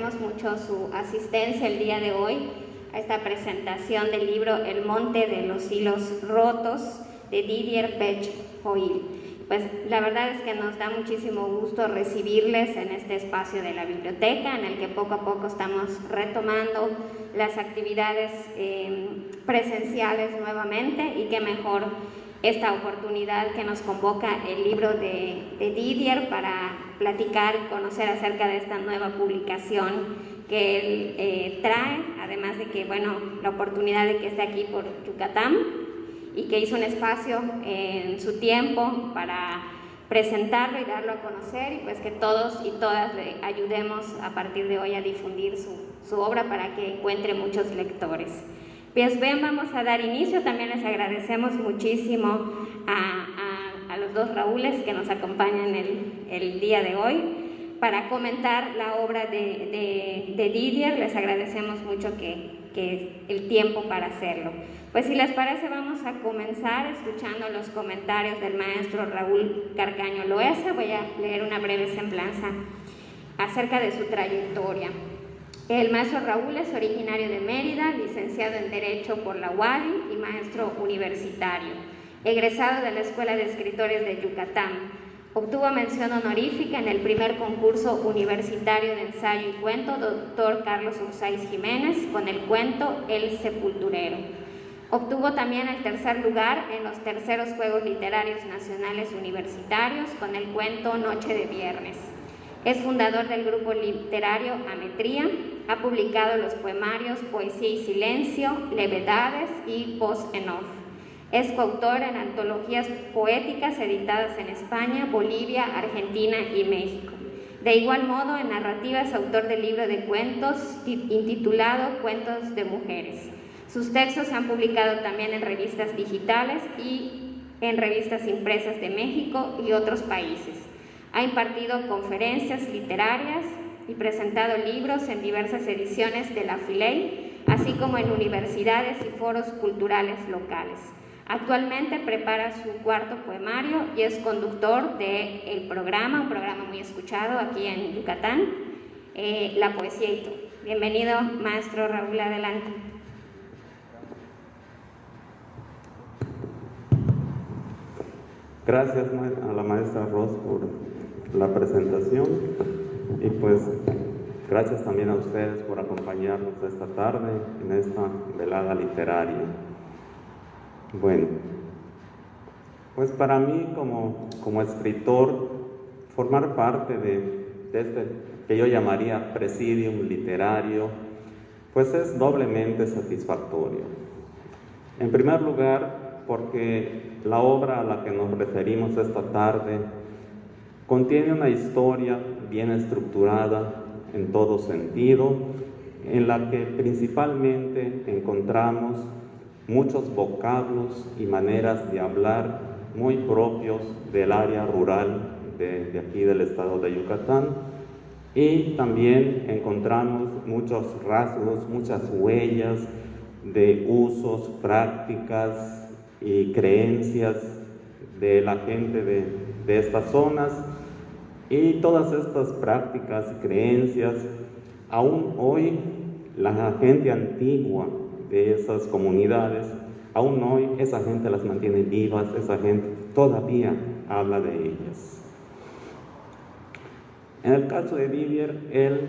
agradecemos mucho su asistencia el día de hoy a esta presentación del libro El monte de los hilos rotos de Didier Pech-Hoyle. Pues la verdad es que nos da muchísimo gusto recibirles en este espacio de la biblioteca, en el que poco a poco estamos retomando las actividades presenciales nuevamente, y qué mejor esta oportunidad que nos convoca el libro de Didier para platicar y conocer acerca de esta nueva publicación que él trae, además de que, bueno, la oportunidad de que esté aquí por Yucatán y que hizo un espacio en su tiempo para presentarlo y darlo a conocer, y pues que todos y todas le ayudemos a partir de hoy a difundir su obra para que encuentre muchos lectores. Pues bien, vamos a dar inicio. También les agradecemos muchísimo a los dos Raúles que nos acompañan el día de hoy para comentar la obra de Didier. Les agradecemos mucho que el tiempo para hacerlo. Pues si les parece, vamos a comenzar escuchando los comentarios del maestro Raúl Carcaño Loesa. Voy a leer una breve semblanza acerca de su trayectoria. El maestro Raúl es originario de Mérida, licenciado en Derecho por la UADY y maestro universitario, egresado de la Escuela de Escritores de Yucatán. Obtuvo mención honorífica en el primer concurso universitario de ensayo y cuento Dr. Carlos Ursáiz Jiménez con el cuento El Sepulturero. Obtuvo también el tercer lugar en los terceros Juegos Literarios Nacionales Universitarios con el cuento Noche de Viernes. Es fundador del grupo literario Ametría. Ha publicado los poemarios Poesía y Silencio, Levedades y Voz en Off. Es coautor en antologías poéticas editadas en España, Bolivia, Argentina y México. De igual modo, en narrativa es autor del libro de cuentos intitulado Cuentos de Mujeres. Sus textos se han publicado también en revistas digitales y en revistas impresas de México y otros países. Ha impartido conferencias literarias y presentado libros en diversas ediciones de la FILEY, así como en universidades y foros culturales locales. Actualmente prepara su cuarto poemario y es conductor del programa, un programa muy escuchado aquí en Yucatán, La Poesía y Tú. Bienvenido, maestro Raúl, adelante. Gracias a la maestra Ros por la presentación, y pues gracias también a ustedes por acompañarnos esta tarde en esta velada literaria. Bueno, pues para mí como escritor, formar parte de este que yo llamaría presidium literario, pues es doblemente satisfactorio. En primer lugar, porque la obra a la que nos referimos esta tarde contiene una historia bien estructurada en todo sentido, en la que principalmente encontramos muchos vocablos y maneras de hablar muy propios del área rural de aquí del estado de Yucatán, y también encontramos muchos rasgos, muchas huellas de usos, prácticas y creencias de la gente de estas zonas. Y todas estas prácticas y creencias, aún hoy la gente antigua de esas comunidades, aún hoy esa gente las mantiene vivas, esa gente todavía habla de ellas. En el caso de Didier, él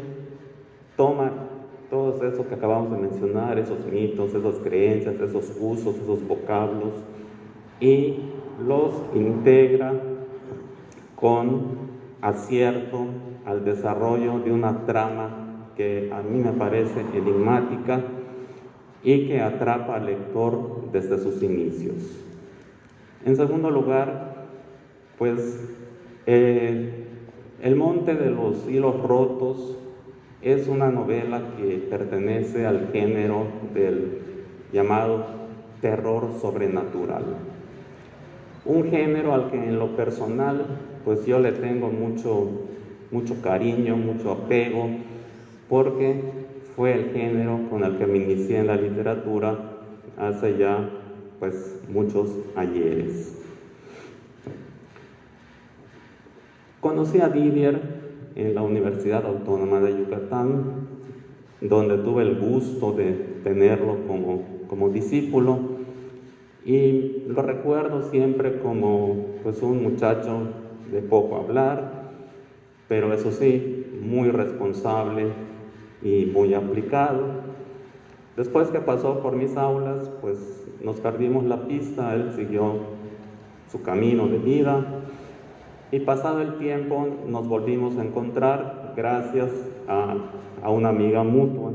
toma todo eso que acabamos de mencionar, esos mitos, esas creencias, esos usos, esos vocablos, y los integra con acierto al desarrollo de una trama que a mí me parece enigmática y que atrapa al lector desde sus inicios. En segundo lugar, pues El monte de los hilos rotos es una novela que pertenece al género del llamado terror sobrenatural. Un género al que en lo personal pues yo le tengo mucho cariño, mucho apego, porque fue el género con el que me inicié en la literatura hace ya pues muchos ayeres. Conocí a Didier en la Universidad Autónoma de Yucatán donde tuve el gusto de tenerlo como discípulo, y lo recuerdo siempre como pues un muchacho de poco hablar, pero eso sí, muy responsable y muy aplicado. Después que pasó por mis aulas, pues nos perdimos la pista, él siguió su camino de vida, y pasado el tiempo nos volvimos a encontrar gracias a una amiga mutua.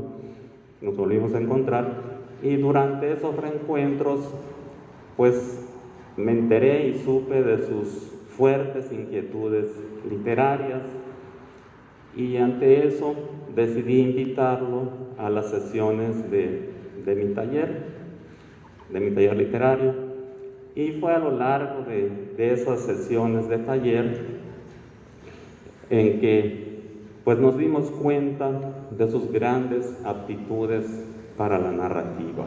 Nos volvimos a encontrar, y durante esos reencuentros pues me enteré y supe de sus fuertes inquietudes literarias, y ante eso decidí invitarlo a las sesiones de mi taller literario. Y fue a lo largo de esas sesiones de taller en que pues nos dimos cuenta de sus grandes aptitudes para la narrativa.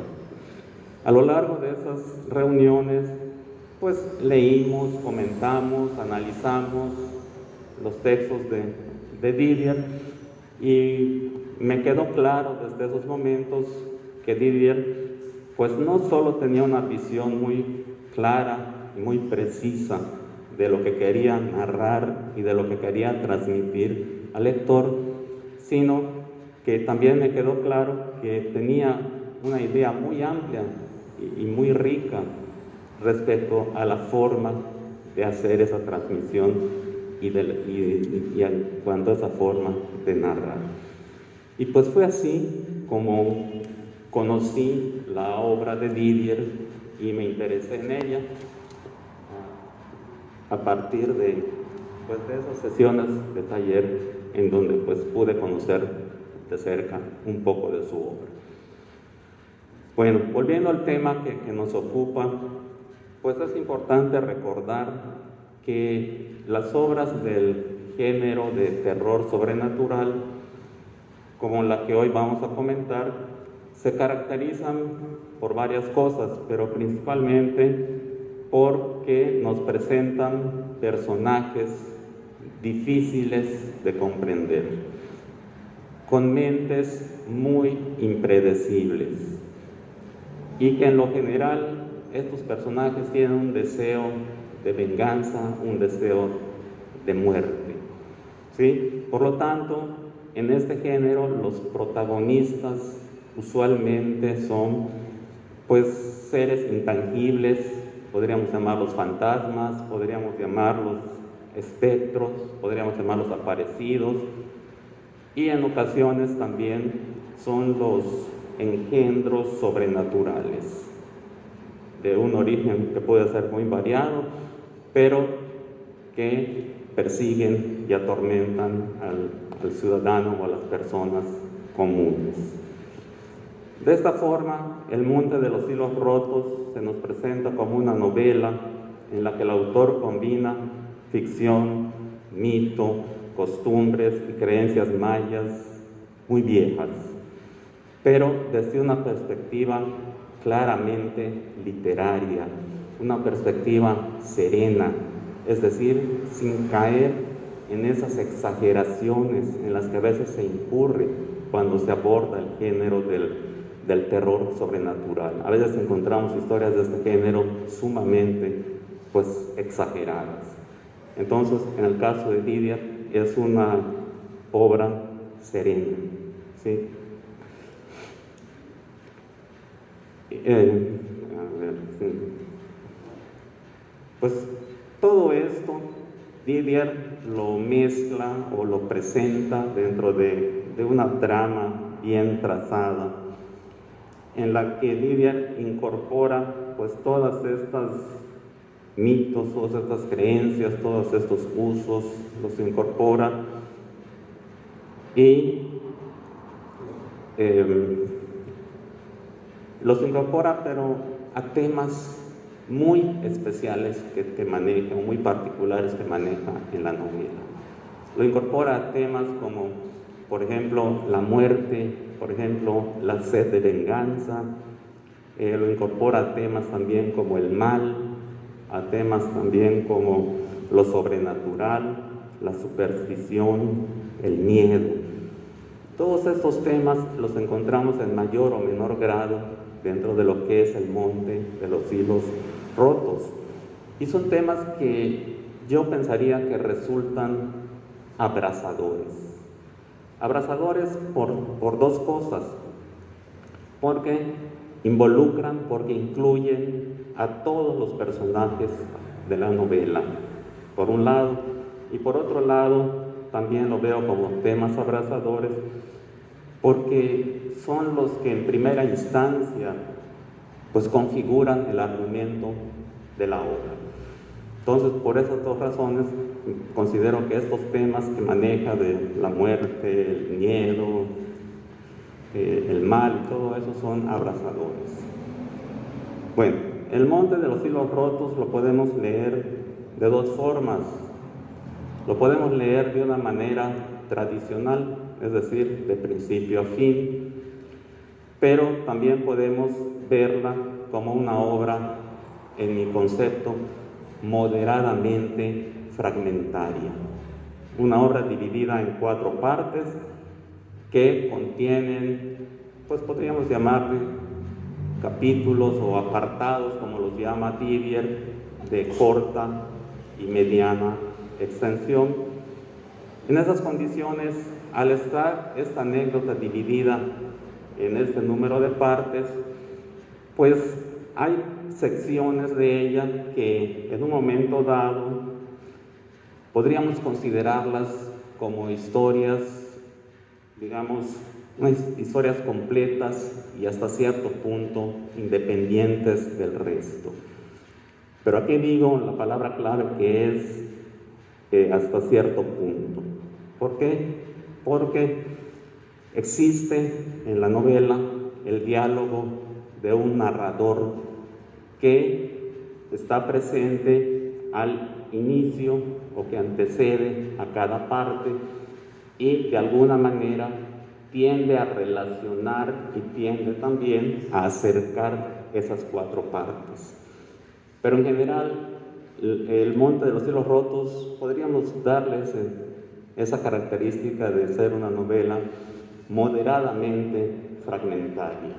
A lo largo de esas reuniones pues leímos, comentamos, analizamos los textos de Didier, y me quedó claro desde esos momentos que Didier pues no solo tenía una visión muy clara y muy precisa de lo que quería narrar y de lo que quería transmitir al lector, sino que también me quedó claro que tenía una idea muy amplia y muy rica respecto a la forma de hacer esa transmisión y en cuanto a esa forma de narrar. Y pues fue así como conocí la obra de Didier y me interesé en ella a partir de esas sesiones de taller en donde pues pude conocer de cerca un poco de su obra. Bueno, volviendo al tema que nos ocupa, pues es importante recordar que las obras del género de terror sobrenatural, como la que hoy vamos a comentar, se caracterizan por varias cosas, pero principalmente porque nos presentan personajes difíciles de comprender, con mentes muy impredecibles, y que en lo general estos personajes tienen un deseo de venganza, un deseo de muerte, ¿sí? Por lo tanto, en este género los protagonistas usualmente son pues seres intangibles, podríamos llamarlos fantasmas, podríamos llamarlos espectros, podríamos llamarlos aparecidos, y en ocasiones también son los engendros sobrenaturales, de un origen que puede ser muy variado, pero que persiguen y atormentan al ciudadano o a las personas comunes. De esta forma, El Monte de los Hilos Rotos se nos presenta como una novela en la que el autor combina ficción, mito, costumbres y creencias mayas muy viejas, pero desde una perspectiva claramente literaria, una perspectiva serena, es decir, sin caer en esas exageraciones en las que a veces se incurre cuando se aborda el género del terror sobrenatural. A veces encontramos historias de este género sumamente pues exageradas. Entonces, en el caso de Didier, es una obra serena, ¿sí? Pues todo esto Didier lo mezcla o lo presenta dentro de una trama bien trazada, en la que Didier incorpora pues todas estas mitos, todas estas creencias, todos estos usos, los incorpora y pero a temas muy especiales que maneja, muy particulares que maneja en la novela. Lo incorpora a temas como, por ejemplo, la muerte, por ejemplo, la sed de venganza. Lo incorpora a temas también como el mal, a temas también como lo sobrenatural, la superstición, el miedo. Todos estos temas los encontramos en mayor o menor grado dentro de lo que es el monte de los hilos rotos. Y son temas que yo pensaría que resultan abrasadores. Abrasadores por dos cosas, porque involucran, porque incluyen a todos los personajes de la novela, por un lado, y por otro lado también lo veo como temas abrasadores porque son los que en primera instancia pues configuran el argumento de la obra. Entonces, por esas dos razones considero que estos temas que maneja de la muerte, el miedo, el mal y todo eso son abrasadores. Bueno, el monte de los hilos rotos lo podemos leer de dos formas. Lo podemos leer de una manera tradicional, es decir, de principio a fin, pero también podemos verla como una obra, en mi concepto, moderadamente fragmentaria. Una obra dividida en 4 partes que contienen, pues podríamos llamarle capítulos o apartados, como los llama Didier, de corta y mediana extensión. En esas condiciones, al estar esta anécdota dividida en este número de partes, pues hay secciones de ella que en un momento dado podríamos considerarlas como historias, digamos, historias completas y hasta cierto punto independientes del resto. Pero aquí digo la palabra clave, que es hasta cierto punto. ¿Por qué? Porque existe en la novela el diálogo de un narrador que está presente al inicio o que antecede a cada parte y de alguna manera tiende a relacionar y tiende también a acercar esas 4 partes. Pero en general, el monte de los hilos rotos podríamos darles esa característica de ser una novela moderadamente fragmentaria.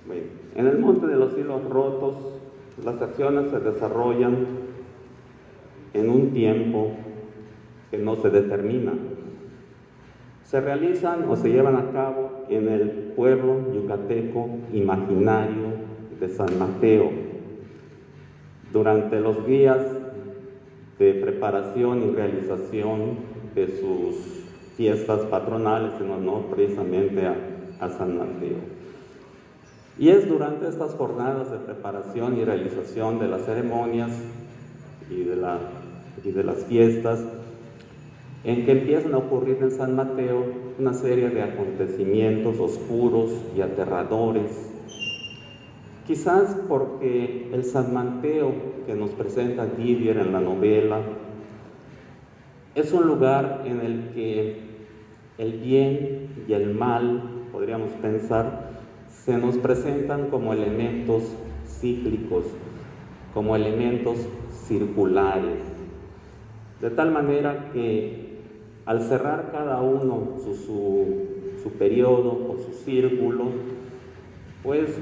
Bueno, en el monte de los hilos rotos, las acciones se desarrollan en un tiempo que no se determina. Se realizan o se llevan a cabo en el pueblo yucateco imaginario de San Mateo, durante los días de preparación y realización de sus fiestas patronales en honor precisamente a San Mateo. Y es durante estas jornadas de preparación y realización de las ceremonias y de las fiestas en que empiezan a ocurrir en San Mateo una serie de acontecimientos oscuros y aterradores. Quizás porque el San Mateo que nos presenta Didier en la novela es un lugar en el que el bien y el mal, podríamos pensar, se nos presentan como elementos cíclicos, como elementos circulares, de tal manera que al cerrar cada uno su periodo o su círculo, pues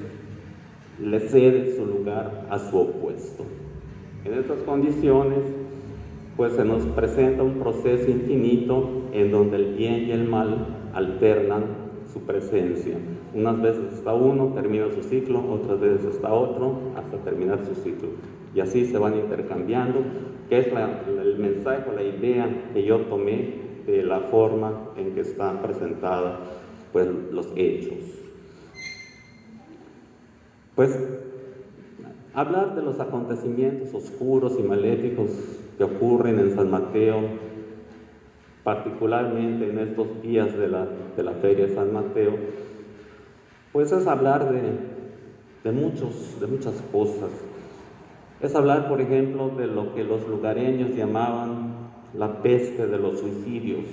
le cede su lugar a su opuesto. En estas condiciones, pues se nos presenta un proceso infinito en donde el bien y el mal alternan su presencia. Unas veces está uno, termina su ciclo, otras veces está otro, hasta terminar su ciclo. Y así se van intercambiando, que es el mensaje o la idea que yo tomé de la forma en que están presentados pues, los hechos. Pues hablar de los acontecimientos oscuros y maléficos que ocurren en San Mateo, particularmente en estos días de la Feria de San Mateo, pues es hablar de muchas cosas. Es hablar, por ejemplo, de lo que los lugareños llamaban la peste de los suicidios.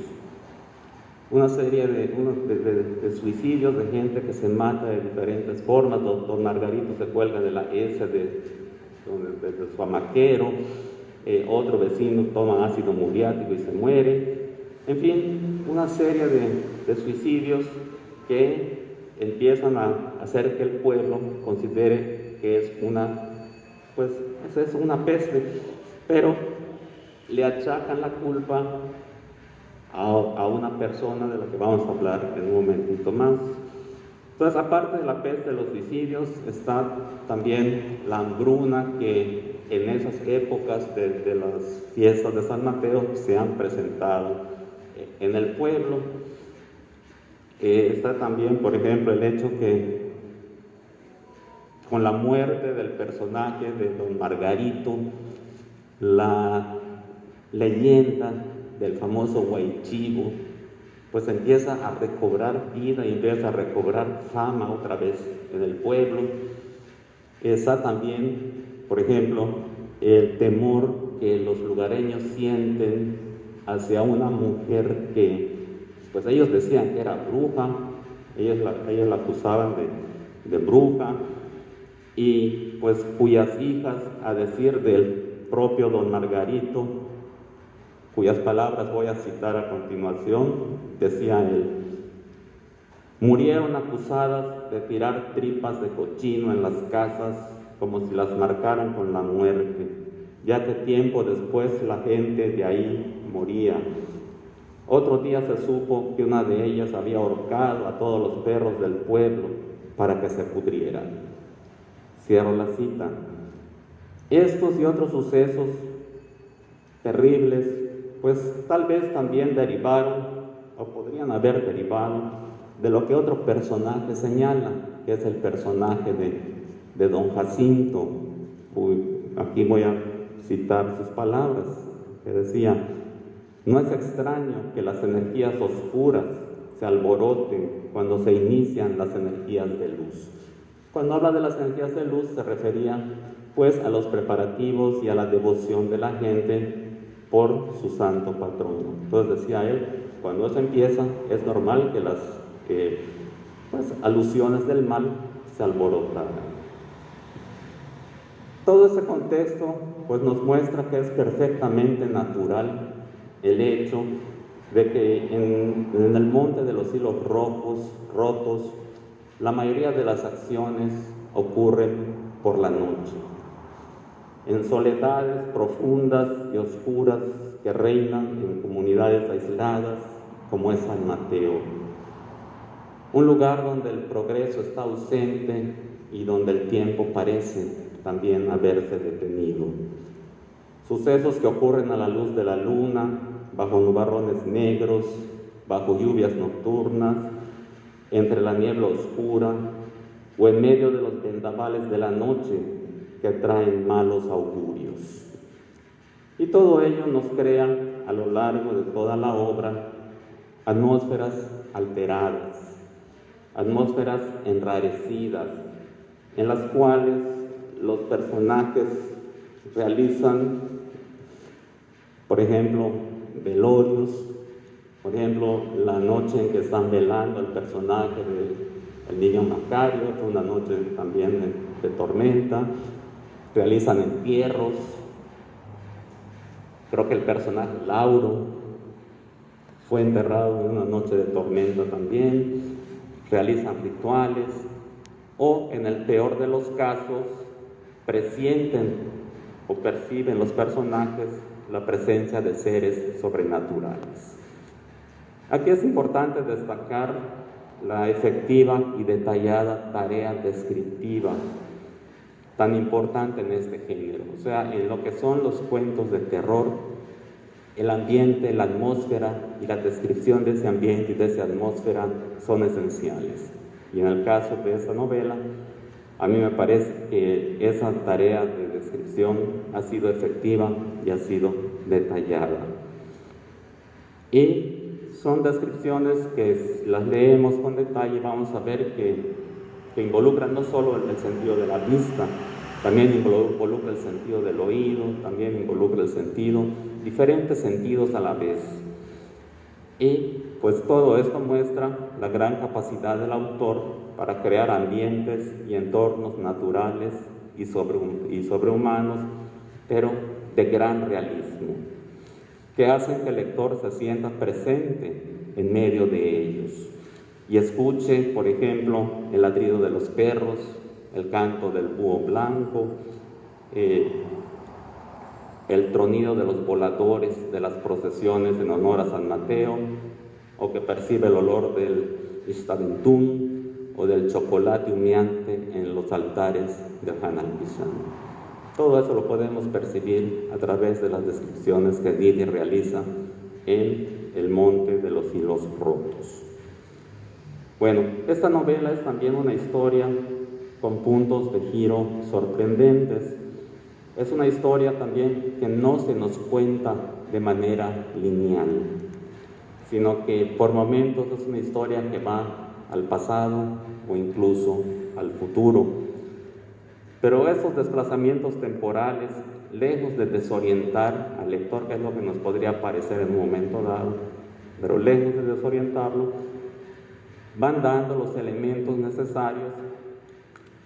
Una serie de suicidios de gente que se mata de diferentes formas. Don Margarito se cuelga de la S de su amaquero, otro vecino toma ácido muriático y se muere, En fin, una serie de suicidios que empiezan a hacer que el pueblo considere que es una peste, pero le achacan la culpa a una persona de la que vamos a hablar en un momentito más. Entonces, aparte de la peste de los suicidios, está también la hambruna que en esas épocas de las fiestas de San Mateo se han presentado en el pueblo. Está también, por ejemplo, el hecho que con la muerte del personaje de don Margarito, la leyenda del famoso Huaychivo, pues empieza a recobrar vida y empieza a recobrar fama otra vez en el pueblo. Está también, por ejemplo, el temor que los lugareños sienten hacia una mujer que, pues ellos decían que era bruja, ellos la acusaban de bruja, y pues cuyas hijas, a decir del propio don Margarito, cuyas palabras voy a citar a continuación, decía él: murieron acusadas de tirar tripas de cochino en las casas como si las marcaran con la muerte, ya que tiempo después la gente de ahí moría. Otro día se supo que una de ellas había ahorcado a todos los perros del pueblo para que se pudrieran. Cierro la cita. Estos y otros sucesos terribles, pues tal vez también derivaron, o podrían haber derivado, de lo que otro personaje señala, que es el personaje de don Jacinto. Aquí voy a citar sus palabras, que decía: no es extraño que las energías oscuras se alboroten cuando se inician las energías de luz. Cuando habla de las energías de luz se refería pues a los preparativos y a la devoción de la gente por su santo patrono. Entonces decía él, cuando eso empieza es normal que las alusiones del mal se alborotaran. Todo ese contexto pues nos muestra que es perfectamente natural el hecho de que en el monte de los hilos rotos, la mayoría de las acciones ocurren por la noche, en soledades profundas y oscuras que reinan en comunidades aisladas como es San Mateo, un lugar donde el progreso está ausente y donde el tiempo parece también haberse detenido. Sucesos que ocurren a la luz de la luna, bajo nubarrones negros, bajo lluvias nocturnas, entre la niebla oscura o en medio de los vendavales de la noche que traen malos augurios. Y todo ello nos crea a lo largo de toda la obra atmósferas alteradas, atmósferas enrarecidas, en las cuales los personajes realizan, por ejemplo, velorios. Por ejemplo, la noche en que están velando al personaje del niño Macario, fue una noche también de tormenta. Realizan entierros. Creo que el personaje Lauro fue enterrado en una noche de tormenta también. Realizan rituales o, en el peor de los casos, presienten o perciben los personajes la presencia de seres sobrenaturales. Aquí es importante destacar la efectiva y detallada tarea descriptiva, tan importante en este género. O sea, en lo que son los cuentos de terror, el ambiente, la atmósfera y la descripción de ese ambiente y de esa atmósfera son esenciales. Y en el caso de esta novela, a mí me parece que esa tarea de descripción ha sido efectiva y ha sido detallada. Y son descripciones que, si las leemos con detalle, vamos a ver que involucran no solo el sentido de la vista, también involucra el sentido del oído, también involucra el sentido, diferentes sentidos a la vez. Y pues todo esto muestra la gran capacidad del autor para crear ambientes y entornos naturales y sobrehumanos, pero de gran realismo. que hacen que el lector se sienta presente en medio de ellos y escuche, por ejemplo, el ladrido de los perros, el canto del búho blanco, el tronido de los voladores de las procesiones en honor a San Mateo, o que percibe el olor del Ixtaventún o del chocolate humeante en los altares de Hanan Pishan. Todo eso lo podemos percibir a través de las descripciones que Didier realiza en El monte de los hilos rotos. Bueno, esta novela es también una historia con puntos de giro sorprendentes. Es una historia también que no se nos cuenta de manera lineal, sino que por momentos es una historia que va al pasado o incluso al futuro. Pero esos desplazamientos temporales, lejos de desorientar al lector, que es lo que nos podría parecer en un momento dado, pero lejos de desorientarlo, van dando los elementos necesarios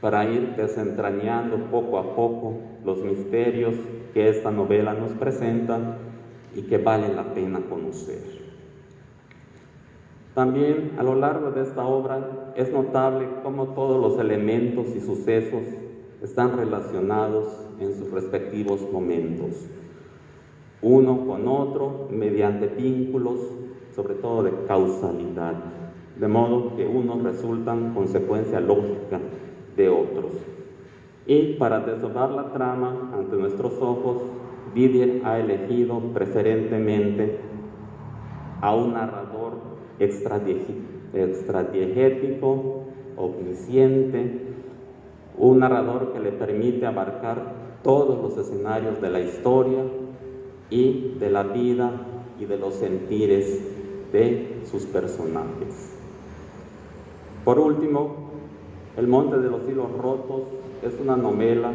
para ir desentrañando poco a poco los misterios que esta novela nos presenta y que vale la pena conocer. También a lo largo de esta obra es notable cómo todos los elementos y sucesos están relacionados en sus respectivos momentos, uno con otro mediante vínculos, sobre todo de causalidad, de modo que unos resultan consecuencia lógica de otros. Y para desdoblar la trama ante nuestros ojos, Didier ha elegido preferentemente a un narrador extradiegético, omnisciente, un narrador que le permite abarcar todos los escenarios de la historia y de la vida y de los sentires de sus personajes. Por último, El monte de los hilos rotos es una novela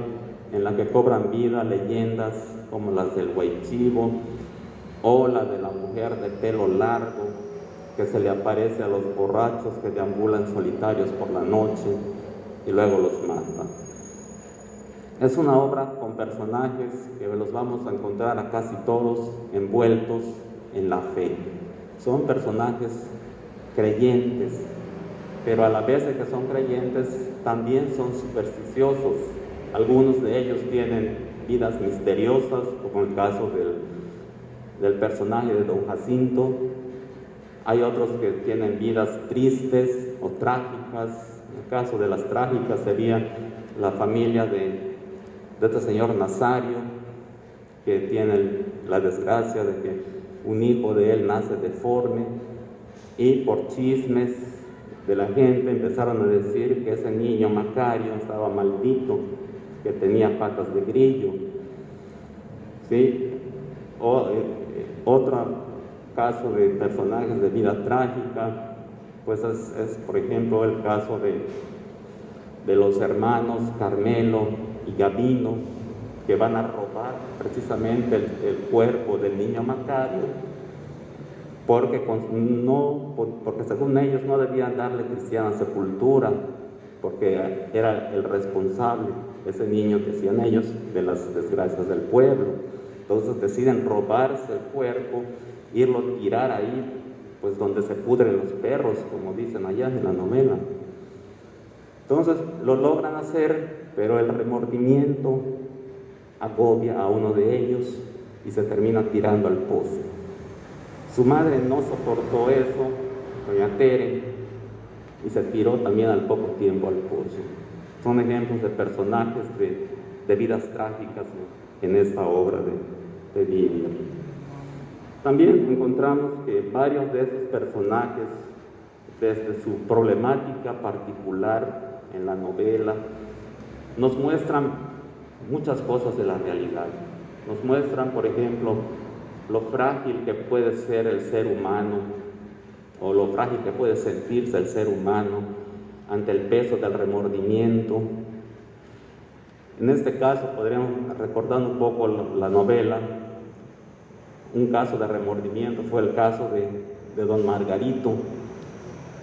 en la que cobran vida leyendas como las del Huaychivo o la de la mujer de pelo largo que se le aparece a los borrachos que deambulan solitarios por la noche y luego los mata. Es una obra con personajes que los vamos a encontrar a casi todos envueltos en la fe. Son personajes creyentes, pero a la vez de que son creyentes, también son supersticiosos. Algunos de ellos tienen vidas misteriosas, como el caso del personaje de Don Jacinto. Hay otros que tienen vidas tristes o trágicas. El caso de las trágicas sería la familia de este señor Nazario, que tiene la desgracia de que un hijo de él nace deforme, y por chismes de la gente empezaron a decir que ese niño Macario estaba maldito, que tenía patas de grillo, ¿sí? Otro caso de personajes de vida trágica pues es por ejemplo el caso de los hermanos Carmelo y Gabino, que van a robar precisamente el cuerpo del niño Macario, porque según ellos no debían darle cristiana sepultura, porque era el responsable, ese niño, decían ellos, de las desgracias del pueblo. Entonces deciden robarse el cuerpo, irlo a tirar ahí, pues donde se pudren los perros, como dicen allá en la novela. Entonces lo logran hacer, pero el remordimiento agobia a uno de ellos y se termina tirando al pozo. Su madre no soportó eso, doña Tere, y se tiró también al poco tiempo al pozo. Son ejemplos de personajes de vidas trágicas en esta obra de Didier. También encontramos que varios de esos personajes, desde su problemática particular en la novela, nos muestran muchas cosas de la realidad. Nos muestran, por ejemplo, lo frágil que puede ser el ser humano, o lo frágil que puede sentirse el ser humano ante el peso del remordimiento. En este caso, podríamos recordar un poco la novela. Un caso de remordimiento fue el caso de don Margarito,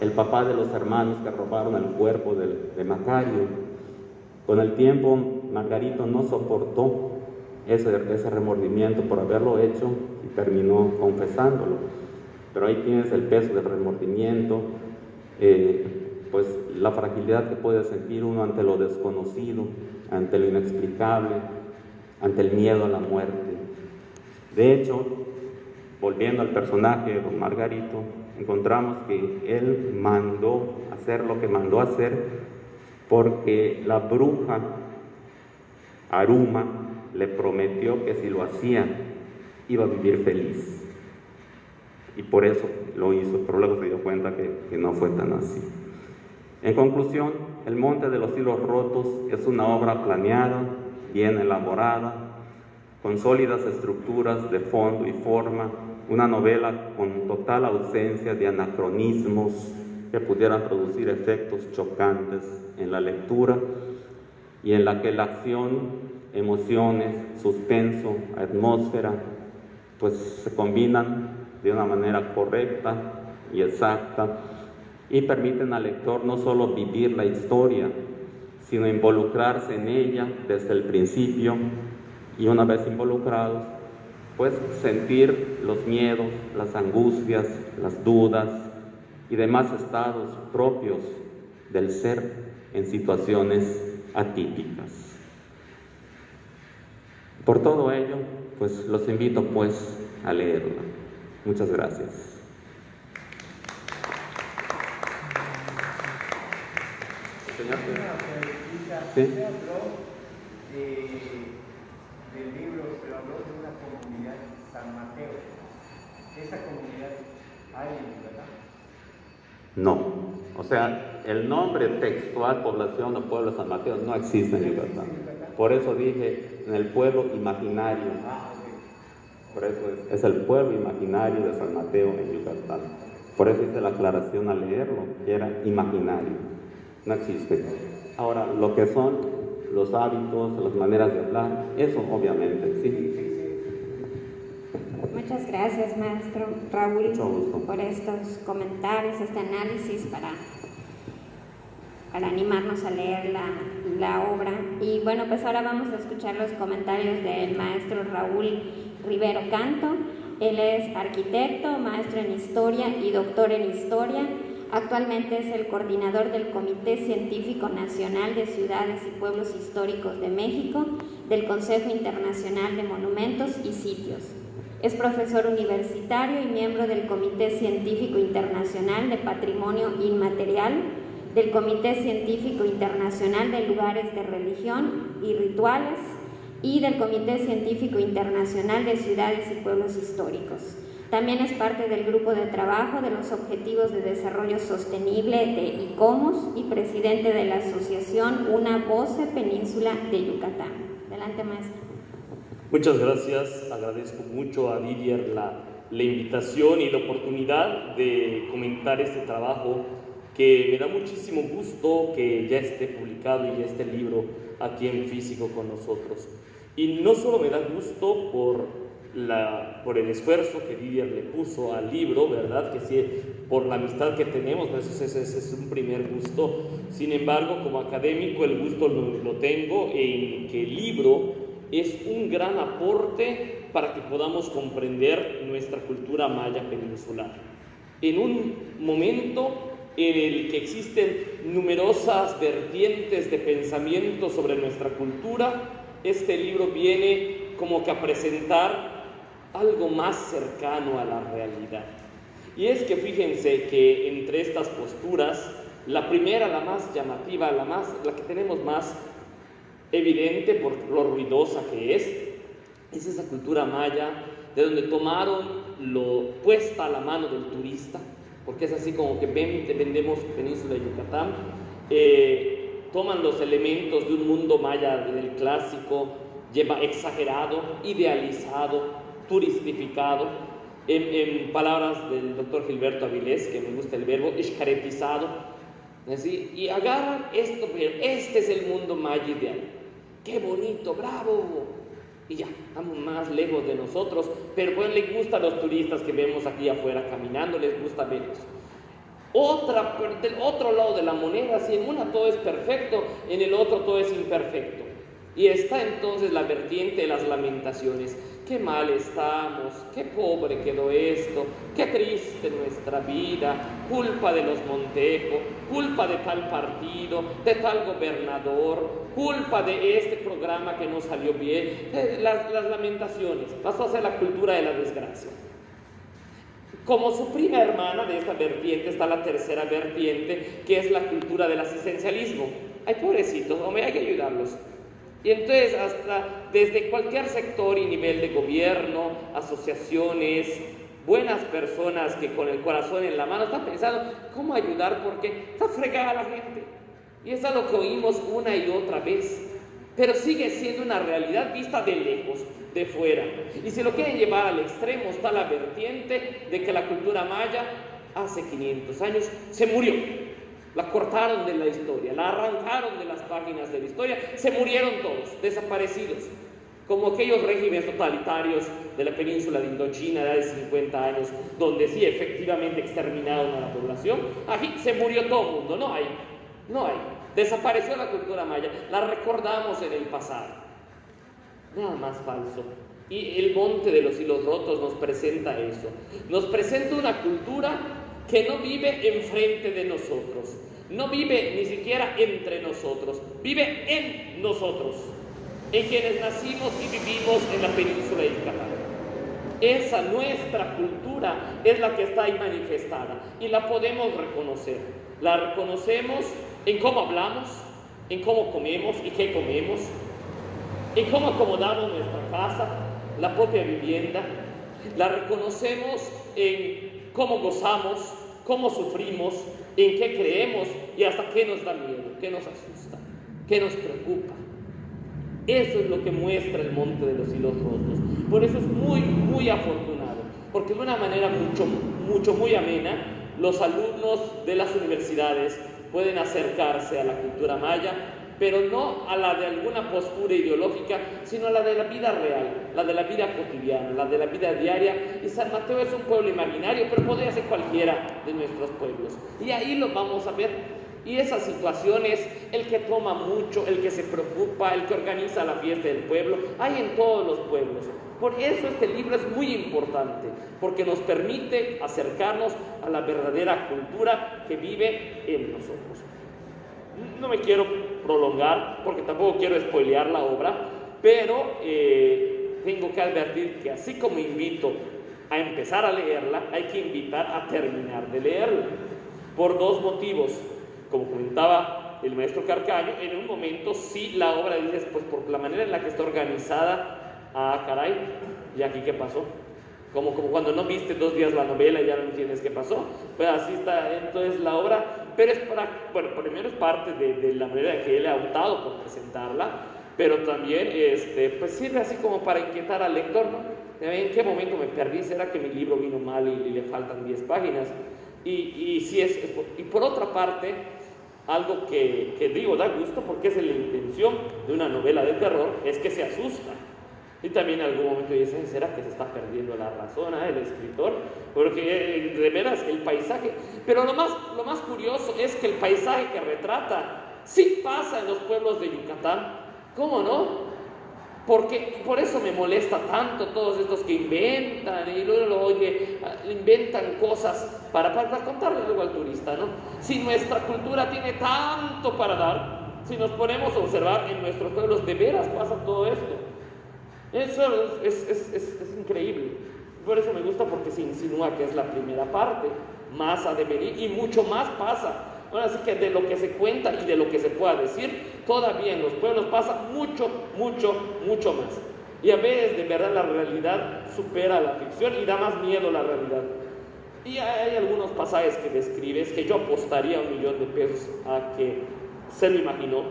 el papá de los hermanos que robaron el cuerpo de Macario. Con el tiempo, Margarito no soportó ese remordimiento por haberlo hecho y terminó confesándolo. Pero ahí tienes el peso del remordimiento, pues la fragilidad que puede sentir uno ante lo desconocido, ante lo inexplicable, ante el miedo a la muerte. De hecho, volviendo al personaje de don Margarito, encontramos que él mandó hacer lo que mandó hacer porque la bruja Aruma le prometió que si lo hacía iba a vivir feliz, y por eso lo hizo, pero luego se dio cuenta que no fue tan así. En conclusión, El Monte de los Hilos Rotos es una obra planeada, bien elaborada, con sólidas estructuras de fondo y forma, una novela con total ausencia de anacronismos que pudieran producir efectos chocantes en la lectura, y en la que la acción, emociones, suspenso, atmósfera, pues se combinan de una manera correcta y exacta y permiten al lector no solo vivir la historia, sino involucrarse en ella desde el principio, y una vez involucrados, pues sentir los miedos, las angustias, las dudas y demás estados propios del ser en situaciones atípicas. Por todo ello, pues los invito pues a leerla. Muchas gracias. Señor, ¿sí? Usted habló del libro, pero habló de una comunidad San Mateo. ¿Esa comunidad hay en Yucatán? No. O sea, el nombre textual, población o pueblo de San Mateo, no existe en Yucatán. Por eso dije, en el pueblo imaginario. Por eso es el pueblo imaginario de San Mateo en Yucatán. Por eso hice la aclaración al leerlo, que era imaginario. No existe. Ahora, lo que son los hábitos, las maneras de hablar, eso obviamente existe. Muchas gracias, maestro Raúl, Mucho gusto. por estos comentarios, este análisis para animarnos a leer la obra. Y bueno, pues ahora vamos a escuchar los comentarios del maestro Raúl Rivero Canto. Él es arquitecto, maestro en historia y doctor en historia. Actualmente es el coordinador del Comité Científico Nacional de Ciudades y Pueblos Históricos de México, del Consejo Internacional de Monumentos y Sitios. Es profesor universitario y miembro del Comité Científico Internacional de Patrimonio Inmaterial, del Comité Científico Internacional de Lugares de Religión y Rituales y del Comité Científico Internacional de Ciudades y Pueblos Históricos. También es parte del grupo de trabajo de los Objetivos de Desarrollo Sostenible de ICOMOS y presidente de la asociación Una Voce Península de Yucatán. Adelante, maestro. Muchas gracias, agradezco mucho a Didier la invitación y la oportunidad de comentar este trabajo, que me da muchísimo gusto que ya esté publicado y ya esté el libro aquí en físico con nosotros. Y no solo me da gusto por el esfuerzo que Didier le puso al libro, ¿verdad? Que sí, por la amistad que tenemos, pues ese es un primer gusto. Sin embargo, como académico, el gusto lo tengo en que el libro es un gran aporte para que podamos comprender nuestra cultura maya peninsular. En un momento en el que existen numerosas vertientes de pensamiento sobre nuestra cultura, este libro viene como que a presentar algo más cercano a la realidad. Y es que fíjense que entre estas posturas, la primera, la más llamativa, la que tenemos más evidente por lo ruidosa que es esa cultura maya, de donde tomaron lo puesta a la mano del turista, porque es así como que vendemos Península de Yucatán, toman los elementos de un mundo maya del clásico, exagerado, idealizado, turistificado, en palabras del doctor Gilberto Avilés, que me gusta el verbo, escaretizado, ¿sí? Y agarran esto, este es el mundo maya ideal, qué bonito, bravo, y ya, estamos más lejos de nosotros, pero pues les gusta a los turistas que vemos aquí afuera caminando, les gusta ver eso. Del otro lado de la moneda, si en una todo es perfecto, en el otro todo es imperfecto. Y está entonces la vertiente de las lamentaciones. Qué mal estamos, qué pobre quedó esto, qué triste nuestra vida, culpa de los Montejo, culpa de tal partido, de tal gobernador, culpa de este programa que no salió bien. Las lamentaciones, pasó a ser la cultura de la desgracia. Como su prima hermana de esta vertiente está la tercera vertiente, que es la cultura del asistencialismo. Ay, pobrecitos, hombre, hay que ayudarlos. Y entonces hasta desde cualquier sector y nivel de gobierno, asociaciones, buenas personas que con el corazón en la mano están pensando cómo ayudar porque está fregada la gente. Y eso es lo que oímos una y otra vez. Pero sigue siendo una realidad vista de lejos, de fuera. Y si lo quieren llevar al extremo está la vertiente de que la cultura maya hace 500 años se murió. La cortaron de la historia, la arrancaron de las páginas de la historia, se murieron todos, desaparecidos, como aquellos regímenes totalitarios de la península de Indochina de hace 50 años, donde sí efectivamente exterminaron a la población. Aquí se murió todo el mundo, no hay, desapareció la cultura maya, la recordamos en el pasado, nada más falso. Y el Monte de los Hilos Rotos nos presenta eso, nos presenta una cultura que no vive enfrente de nosotros, no vive ni siquiera entre nosotros, vive en nosotros, en quienes nacimos y vivimos en la península de Yucatán. Esa nuestra cultura es la que está ahí manifestada y la podemos reconocer. La reconocemos en cómo hablamos, en cómo comemos y qué comemos, en cómo acomodamos nuestra casa, la propia vivienda. La reconocemos en cómo gozamos, cómo sufrimos, en qué creemos y hasta qué nos da miedo, qué nos asusta, qué nos preocupa. Eso es lo que muestra el Monte de los Hilos Rotos. Por eso es muy, muy afortunado, porque de una manera muy amena, los alumnos de las universidades pueden acercarse a la cultura maya, pero no a la de alguna postura ideológica, sino a la de la vida real, la de la vida cotidiana, la de la vida diaria. Y San Mateo es un pueblo imaginario, pero podría ser cualquiera de nuestros pueblos. Y ahí lo vamos a ver. Y esas situaciones, el que toma mucho, el que se preocupa, el que organiza la fiesta del pueblo, hay en todos los pueblos. Por eso este libro es muy importante, porque nos permite acercarnos a la verdadera cultura que vive en nosotros. No me quiero prolongar, porque tampoco quiero spoilear la obra, pero tengo que advertir que así como invito a empezar a leerla, hay que invitar a terminar de leerla, por dos motivos. Como comentaba el maestro Carcaño, en un momento sí la obra, dices, pues por la manera en la que está organizada, caray, ¿y aquí qué pasó? Como cuando no viste 2 días la novela y ya no entiendes qué pasó. Pues así está entonces la obra, pero es primero es parte de la manera en que él ha optado por presentarla, pero también pues sirve así como para inquietar al lector, ¿no? ¿En qué momento me perdí? ¿Será que mi libro vino mal y le faltan 10 páginas? Y por otra parte, algo que digo da gusto porque es la intención de una novela de terror, es que se asusta. Y también en algún momento dicen, ¿será que se está perdiendo la razón el escritor? Porque de veras el paisaje, pero lo más curioso es que el paisaje que retrata sí pasa en los pueblos de Yucatán. ¿Cómo no? Porque por eso me molesta tanto todos estos que inventan y luego inventan cosas para contarle algo al turista, ¿no? Si nuestra cultura tiene tanto para dar, si nos ponemos a observar en nuestros pueblos, de veras pasa todo esto. Eso es increíble. Por eso me gusta, porque se insinúa que es la primera parte, más ha de venir y mucho más pasa. Ahora sí que de lo que se cuenta y de lo que se pueda decir, todavía en los pueblos pasa mucho más. Y a veces de verdad la realidad supera la ficción y da más miedo la realidad. Y hay algunos pasajes que describes que yo apostaría $1,000,000 de pesos a que se lo imaginó,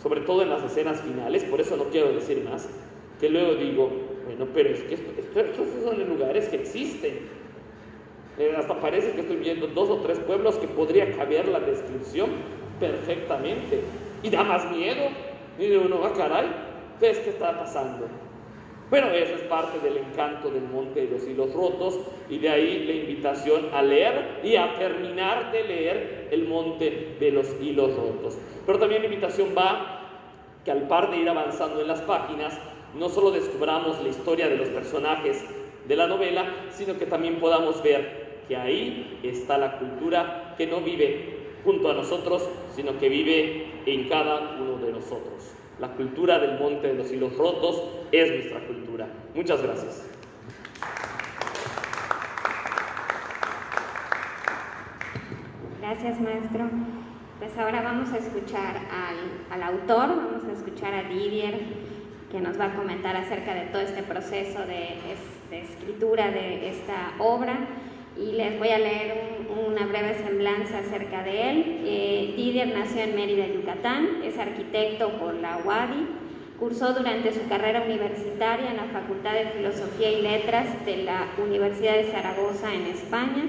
sobre todo en las escenas finales, por eso no quiero decir más, que luego digo, bueno, pero es que estos son lugares que existen. Hasta parece que estoy viendo 2 o 3 pueblos que podría caber la descripción perfectamente. Y da más miedo. Y de uno, caray, ¿qué es que está pasando? Bueno, eso es parte del encanto del Monte de los Hilos Rotos, y de ahí la invitación a leer y a terminar de leer el Monte de los Hilos Rotos. Pero también la invitación va que al par de ir avanzando en las páginas, no solo descubramos la historia de los personajes de la novela, sino que también podamos ver que ahí está la cultura que no vive junto a nosotros, sino que vive en cada uno de nosotros. La cultura del Monte de los Hilos Rotos es nuestra cultura. Muchas gracias. Gracias, maestro. Pues ahora vamos a escuchar al autor, vamos a escuchar a Didier, que nos va a comentar acerca de todo este proceso de escritura de esta obra, y les voy a leer una breve semblanza acerca de él. Didier nació en Mérida, Yucatán, es arquitecto por la UADY, cursó durante su carrera universitaria en la Facultad de Filosofía y Letras de la Universidad de Zaragoza en España.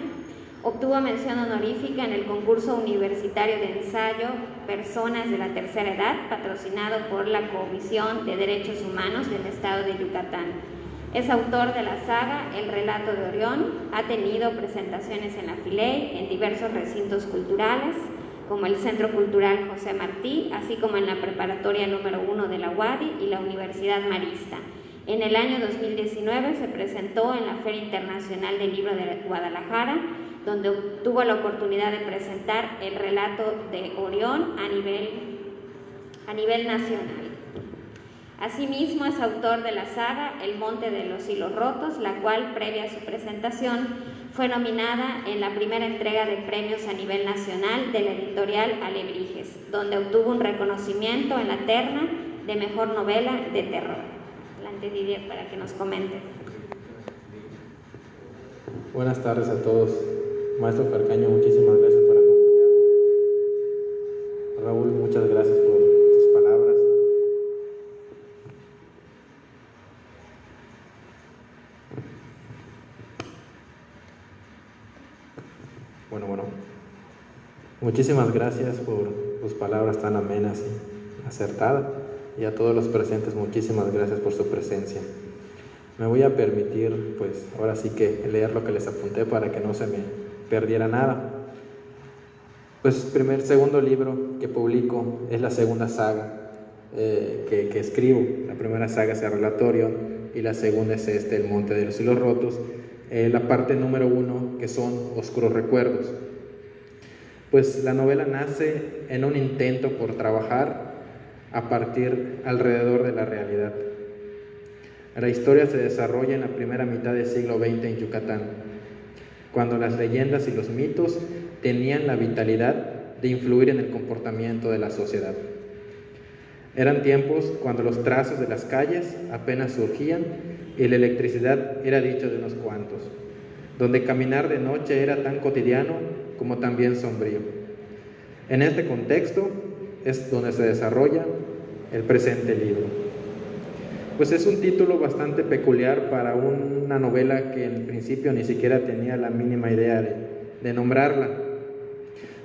Obtuvo mención honorífica en el concurso universitario de ensayo Personas de la Tercera Edad, patrocinado por la Comisión de Derechos Humanos del Estado de Yucatán. Es autor de la saga El Relato de Orión, ha tenido presentaciones en la FILEY, en diversos recintos culturales, como el Centro Cultural José Martí, así como en la Preparatoria número 1 de la UADY y la Universidad Marista. En el año 2019 se presentó en la Feria Internacional del Libro de Guadalajara, donde tuvo la oportunidad de presentar el relato de Orión a nivel nacional. Asimismo, es autor de la saga El Monte de los Hilos Rotos, la cual, previa a su presentación, fue nominada en la primera entrega de premios a nivel nacional de la editorial Alebrijes, donde obtuvo un reconocimiento en la terna de Mejor Novela de Terror. Adelante, Didier, para que nos comente. Buenas tardes a todos. Maestro Carcaño, muchísimas gracias por acompañarnos. Raúl, muchas gracias por tus palabras. Bueno. Muchísimas gracias por tus palabras tan amenas y acertadas. Y a todos los presentes, muchísimas gracias por su presencia. Me voy a permitir, pues, ahora sí que leer lo que les apunté para que no se me perdiera nada. Pues segundo libro que publico es la segunda saga que escribo. La primera saga es El Relato de Orión y la segunda es El Monte de los Hilos Rotos. La parte número 1, que son Oscuros Recuerdos. Pues la novela nace en un intento por trabajar a partir alrededor de la realidad. La historia se desarrolla en la primera mitad del siglo XX en Yucatán, cuando las leyendas y los mitos tenían la vitalidad de influir en el comportamiento de la sociedad. Eran tiempos cuando los trazos de las calles apenas surgían y la electricidad era dicho de unos cuantos, donde caminar de noche era tan cotidiano como también sombrío. En este contexto es donde se desarrolla el presente libro. Pues es un título bastante peculiar para una novela que en principio ni siquiera tenía la mínima idea de nombrarla,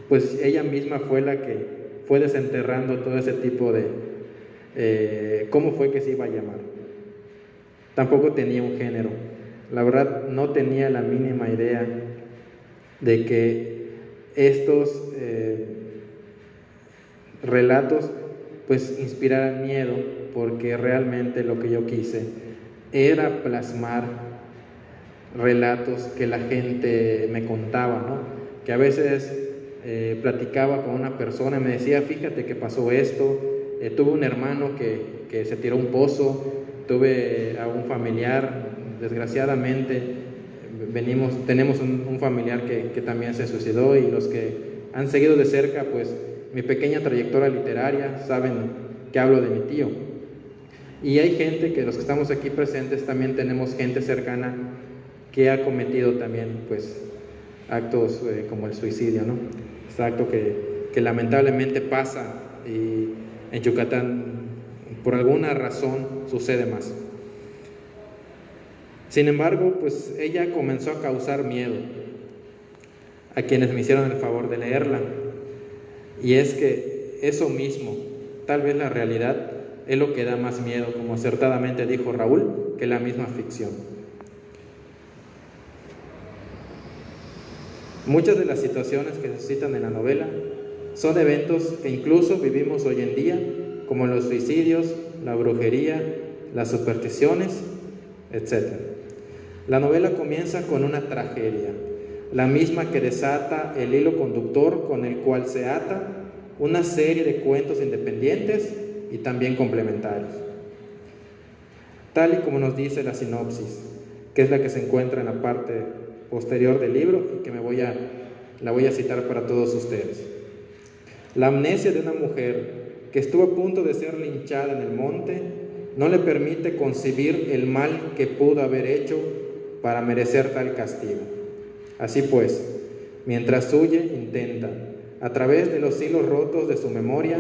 pues ella misma fue la que fue desenterrando todo ese tipo de cómo fue que se iba a llamar. Tampoco tenía un género, la verdad no tenía la mínima idea de que estos relatos pues inspiraran miedo, porque realmente lo que yo quise era plasmar relatos que la gente me contaba, ¿no? Que a veces platicaba con una persona y me decía, fíjate que pasó esto, tuve un hermano que se tiró un pozo, tuve a un familiar, desgraciadamente tenemos un familiar que también se suicidó, y los que han seguido de cerca pues mi pequeña trayectoria literaria saben que hablo de mi tío. Y hay gente que los que estamos aquí presentes también tenemos gente cercana que ha cometido también pues actos como el suicidio, ¿no? Este acto que lamentablemente pasa y en Yucatán por alguna razón sucede más. Sin embargo, pues ella comenzó a causar miedo a quienes me hicieron el favor de leerla. Y es que eso mismo, tal vez la realidad, es lo que da más miedo, como acertadamente dijo Raúl, que la misma ficción. Muchas de las situaciones que se citan en la novela son eventos que incluso vivimos hoy en día como los suicidios, la brujería, las supersticiones, etc. La novela comienza con una tragedia, la misma que desata el hilo conductor con el cual se ata una serie de cuentos independientes y también complementarios. Tal y como nos dice la sinopsis, que es la que se encuentra en la parte posterior del libro y que la voy a citar para todos ustedes. La amnesia de una mujer que estuvo a punto de ser linchada en el monte no le permite concebir el mal que pudo haber hecho para merecer tal castigo. Así pues, mientras huye, intenta, a través de los hilos rotos de su memoria,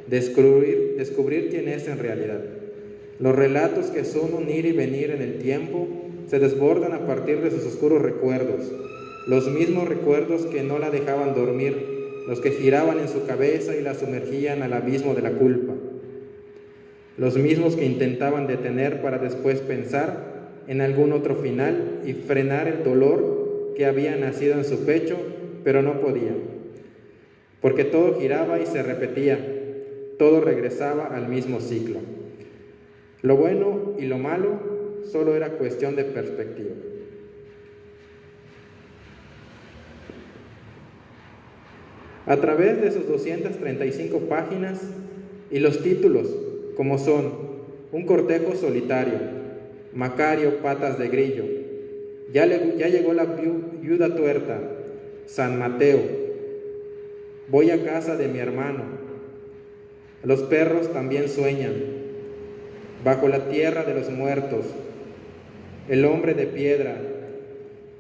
descubrir quién es en realidad. Los relatos que son un ir y venir en el tiempo se desbordan a partir de sus oscuros recuerdos, los mismos recuerdos que no la dejaban dormir, los que giraban en su cabeza y la sumergían al abismo de la culpa, los mismos que intentaban detener para después pensar en algún otro final y frenar el dolor que había nacido en su pecho, pero no podía, porque todo giraba y se repetía, todo regresaba al mismo ciclo. Lo bueno y lo malo solo era cuestión de perspectiva. A través de sus 235 páginas y los títulos, como son Un cortejo solitario, Macario Patas de Grillo, ya llegó la viuda tuerta, San Mateo, Voy a casa de mi hermano, Los perros también sueñan, Bajo la tierra de los muertos, El hombre de piedra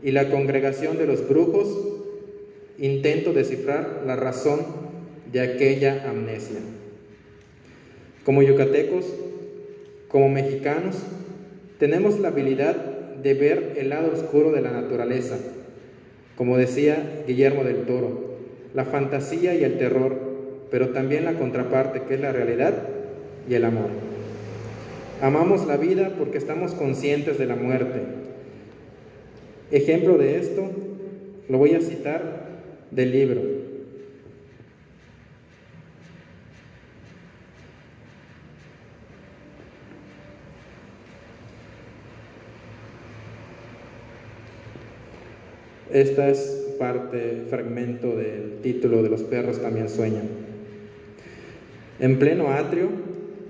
y la congregación de los brujos, intento descifrar la razón de aquella amnesia. Como yucatecos, como mexicanos, tenemos la habilidad de ver el lado oscuro de la naturaleza, como decía Guillermo del Toro, la fantasía y el terror, pero también la contraparte, que es la realidad y el amor. Amamos la vida porque estamos conscientes de la muerte. Ejemplo de esto lo voy a citar del libro. Esta es fragmento del título de Los perros también sueñan. En pleno atrio,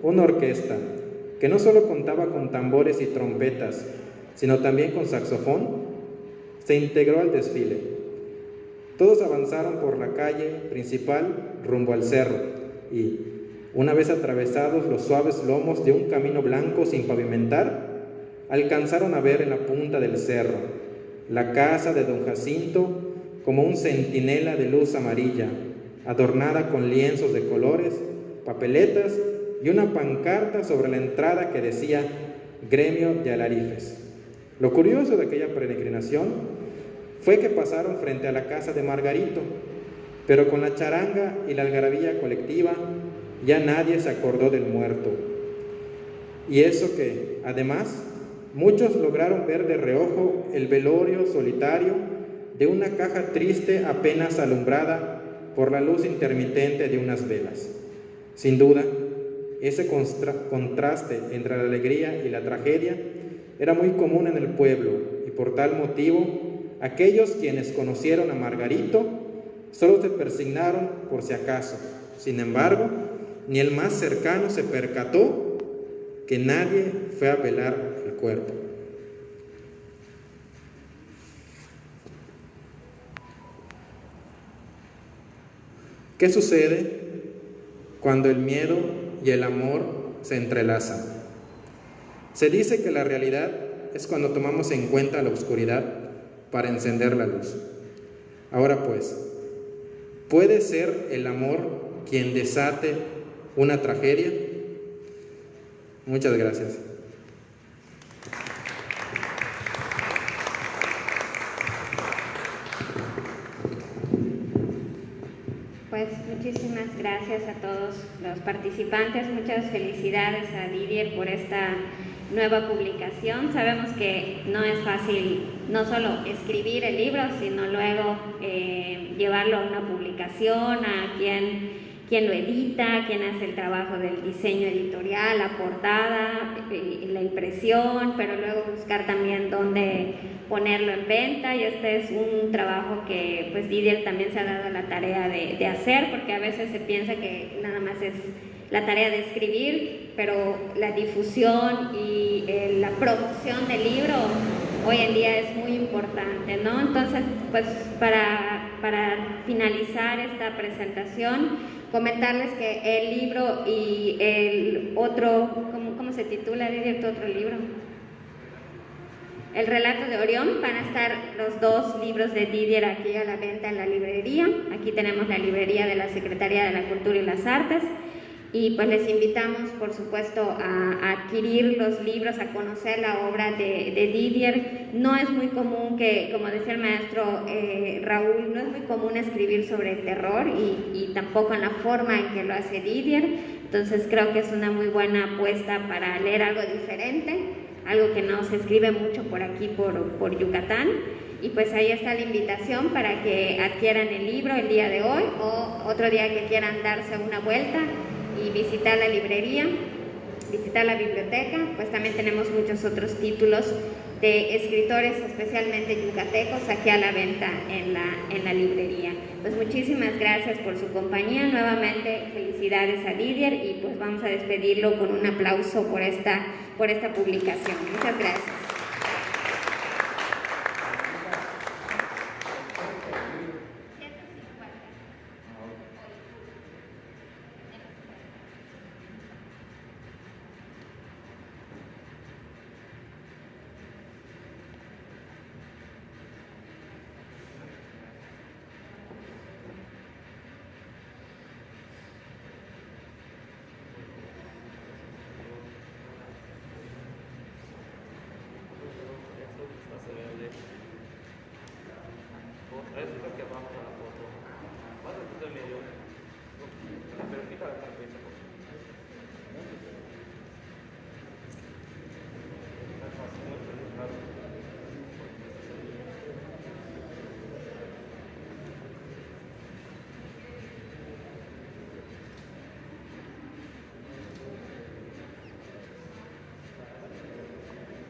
una orquesta que no solo contaba con tambores y trompetas, sino también con saxofón, se integró al desfile. Todos avanzaron por la calle principal rumbo al cerro y, una vez atravesados los suaves lomos de un camino blanco sin pavimentar, alcanzaron a ver en la punta del cerro la casa de don Jacinto como un centinela de luz amarilla, adornada con lienzos de colores, papeletas y una pancarta sobre la entrada que decía Gremio de Alarifes. Lo curioso de aquella peregrinación fue que pasaron frente a la casa de Margarito, pero con la charanga y la algarabía colectiva ya nadie se acordó del muerto. Y eso que, además, muchos lograron ver de reojo el velorio solitario de una caja triste apenas alumbrada por la luz intermitente de unas velas. Sin duda, ese contraste entre la alegría y la tragedia era muy común en el pueblo y por tal motivo aquellos quienes conocieron a Margarito solo se persignaron por si acaso. Sin embargo, ni el más cercano se percató que nadie fue a velar el cuerpo. ¿Qué sucede cuando el miedo y el amor se entrelazan? Se dice que la realidad es cuando tomamos en cuenta la oscuridad para encender la luz. Ahora pues, ¿puede ser el amor quien desate una tragedia? Muchas gracias. Pues muchísimas gracias a todos los participantes, muchas felicidades a Didier por esta nueva publicación. Sabemos que no es fácil no solo escribir el libro, sino luego llevarlo a una publicación, a quien quién lo edita, quién hace el trabajo del diseño editorial, la portada, la impresión, pero luego buscar también dónde ponerlo en venta, y este es un trabajo que pues Didier también se ha dado la tarea de hacer, porque a veces se piensa que nada más es la tarea de escribir, pero la difusión y la promoción del libro hoy en día es muy importante, ¿no? Entonces, pues para finalizar esta presentación, comentarles que el libro y el otro, ¿cómo se titula, Didier, tu otro libro? El relato de Orión, van a estar los dos libros de Didier aquí a la venta en la librería. Aquí tenemos la librería de la Secretaría de la Cultura y las Artes. Y pues les invitamos, por supuesto, a adquirir los libros, a conocer la obra de Didier. No es muy común que, como decía el maestro Raúl, no es muy común escribir sobre terror y tampoco en la forma en que lo hace Didier. Entonces creo que es una muy buena apuesta para leer algo diferente, algo que no se escribe mucho por aquí, por Yucatán. Y pues ahí está la invitación para que adquieran el libro el día de hoy, o otro día que quieran darse una vuelta y visitar la librería, visitar la biblioteca. Pues también tenemos muchos otros títulos de escritores, especialmente yucatecos, aquí a la venta en la librería. Pues muchísimas gracias por su compañía, nuevamente felicidades a Didier, y pues vamos a despedirlo con un aplauso por esta publicación. Muchas gracias. Pero quita la carpeta.